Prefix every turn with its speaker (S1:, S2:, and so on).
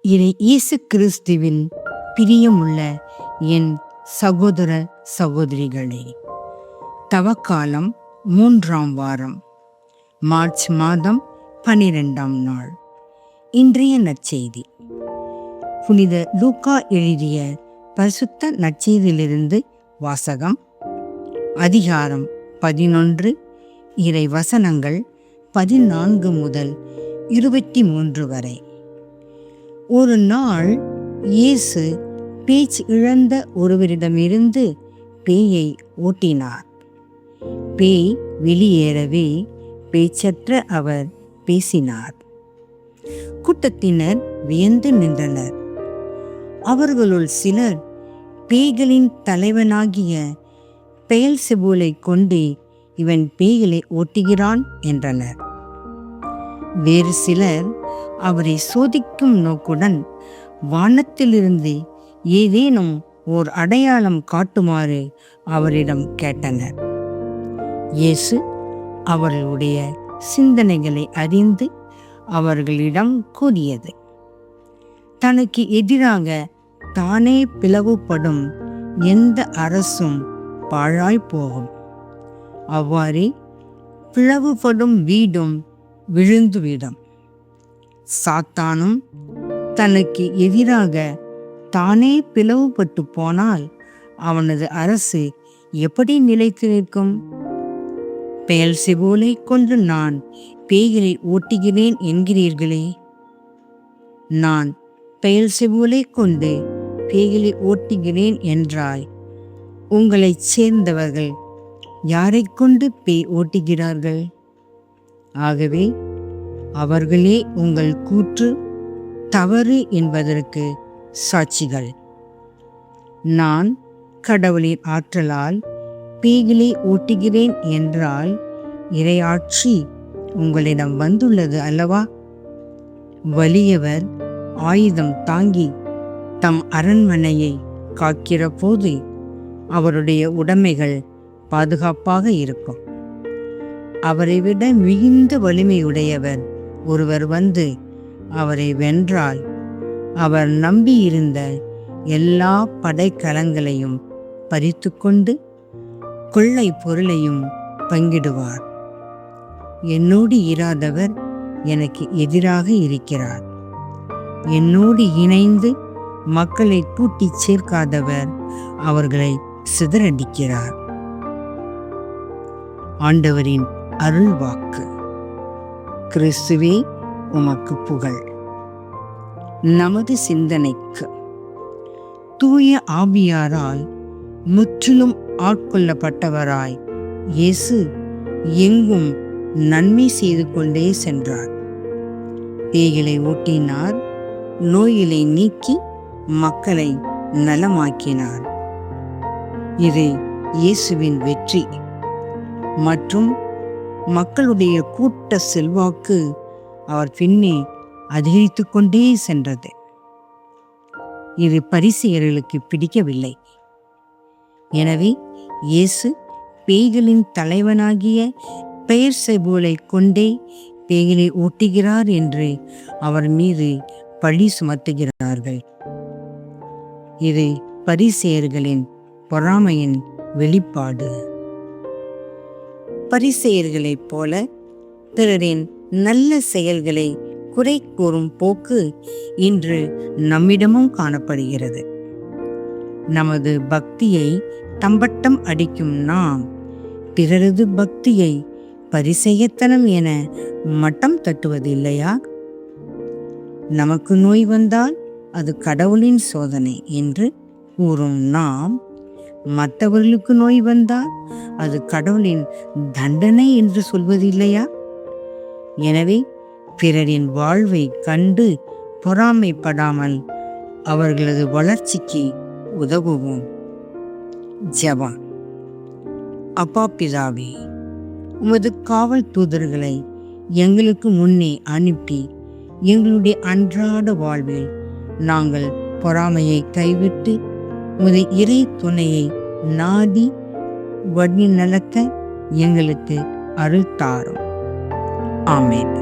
S1: இயேசு கிறிஸ்துவில் பிரியமுள்ள என் சகோதர சகோதரிகளே, தவக்காலம் 3ஆம் வாரம், மார்ச் மாதம் 12ஆம் நாள். இன்றைய நற்செய்தி புனித லூக்கா எழுதிய பரிசுத்த நற்செய்தியிலிருந்து வாசகம். அதிகாரம் 11, இறை வசனங்கள் 14 முதல் 23 வரை. ஒரு நாள் இயேசு பேச்சு இழந்த ஒருவரிடமிருந்து பேயை ஓட்டினார். பேய் வெளியேறவே பேச்சற்ற அவர் பேசினார். கூட்டத்தினர் வியந்து நின்றனர். அவர்களுள் சிலர் பேய்களின் தலைவனாகிய பெயல்செபூலை கொண்டு இவன் பேய்களை ஓட்டுகிறான் என்றனர். வேறு சிலர் அவரை சோதிக்கும் நோக்குடன் வானத்திலிருந்து ஏதேனும் ஓர் அடையாளம் காட்டுமாறு அவரிடம் கேட்டனர். இயேசு அவர்களுடைய சிந்தனைகளை அறிந்து அவர்களிடம் கூறியது: தனக்கு எதிராக தானே பிளவுபடும் எந்த அரசும் பாழாய் போகும். அவ்வாறே பிளவுபடும் வீடும் விழுந்துவிடும். சாத்தானும் தனக்கு எதிராக தானே பிளவுபட்டு போனால் அவனது அரசு எப்படி நிலைத்து நிற்கும்? பெயல்செபூலை கொண்டு நான் பேய்களை ஓட்டுகிறேன் என்கிறீர்களே. நான் பெயல்செபூலை கொண்டு பேய்களை ஓட்டுகிறேன் என்றால் உங்களைச் சேர்ந்தவர்கள் யாரை கொண்டு பேய் ஓட்டுகிறார்கள்? ஆகவே அவர்களே உங்கள் கூற்று தவறு என்பதற்கு சாட்சிகள். நான் கடவுளின் ஆற்றலால் பேய்களை ஓட்டுகிறேன் என்றால் இறையாட்சி உங்களிடம் வந்துள்ளது அல்லவா? வலியவர் ஆயுதம் தாங்கி தம் அரண்மனையை காக்கிற போது அவருடைய உடைமைகள் பாதுகாப்பாக இருக்கும். அவரை விட மிகுந்த வலிமையுடையவர் ஒருவர் வந்து அவரை வென்றால் அவர் நம்பியிருந்த எல்லா படைக்கலங்களையும் பறித்து கொண்டு கொள்ளை பொருளையும் பங்கிடுவார். என்னோடு இராதவர் எனக்கு எதிராக இருக்கிறார். என்னோடு இணைந்து மக்களை கூட்டிச் சேர்க்காதவர் அவர்களை சிதறடிக்கிறார். ஆண்டவரின் அருள் வாக்கு. கிறிஸ்துவே உமக்கு புகழ். நமது சிந்தனைக்கு தூய ஆவியாரால் முற்றிலும் ஆட்கொள்ளப்பட்டவராய் இயேசு எங்கும் நன்மை செய்து கொண்டே சென்றார். பேய்களை ஓட்டினார், நோய்களை நீக்கி மக்களை நலமாக்கினார். இது இயேசுவின் வெற்றி மற்றும் மக்களுடைய கூட்ட செல்வாக்கு அவர் பின்னே அதிகரித்து கொண்டே சென்றது. இது பரிசேயர்களுக்கு பிடிக்கவில்லை. எனவே இயேசு பேய்களின் தலைவனாகிய பெயல்செபூலை கொண்டே பேய்களை ஓட்டுகிறார் என்று அவர் மீது பழி சுமத்துகிறார்கள். இது பரிசேயர்களின் பொறாமையின் வெளிப்பாடு. பரிசேயர்களைப் போல பிறரின் நல்ல செயல்களை குறை கூறும் போக்கு இன்று நம்மிடமும் காணப்படுகிறது. நமது பக்தியை தம்பட்டம் அடிக்கும் நாம் பிறரது பக்தியை பரிசேயத்தனம் என மட்டம் தட்டுவது இல்லையா? நமக்கு நோய் வந்தால் அது கடவுளின் சோதனை என்று கூறும் நாம் மற்றவர்களுக்கு நோய் வந்தால் அது கடவுளின் தண்டனை என்று சொல்வதில்லையா? எனவே பிறரின் வாழ்வை கண்டு பொறாமைப்படாமல் அவர்களது வளர்ச்சிக்கு உதவுவோம். ஜெபம். அப்பா பிதாவே, உமது காவல் தூதர்களை எங்களுக்கு முன்னே அனுப்பி எங்களுடைய அன்றாட வாழ்வில் நாங்கள் பொறாமையை கைவிட்டு உமது இறை துணையை நாடி வழி நடக்க எங்களுக்கு அருள் தாரும். ஆமென்.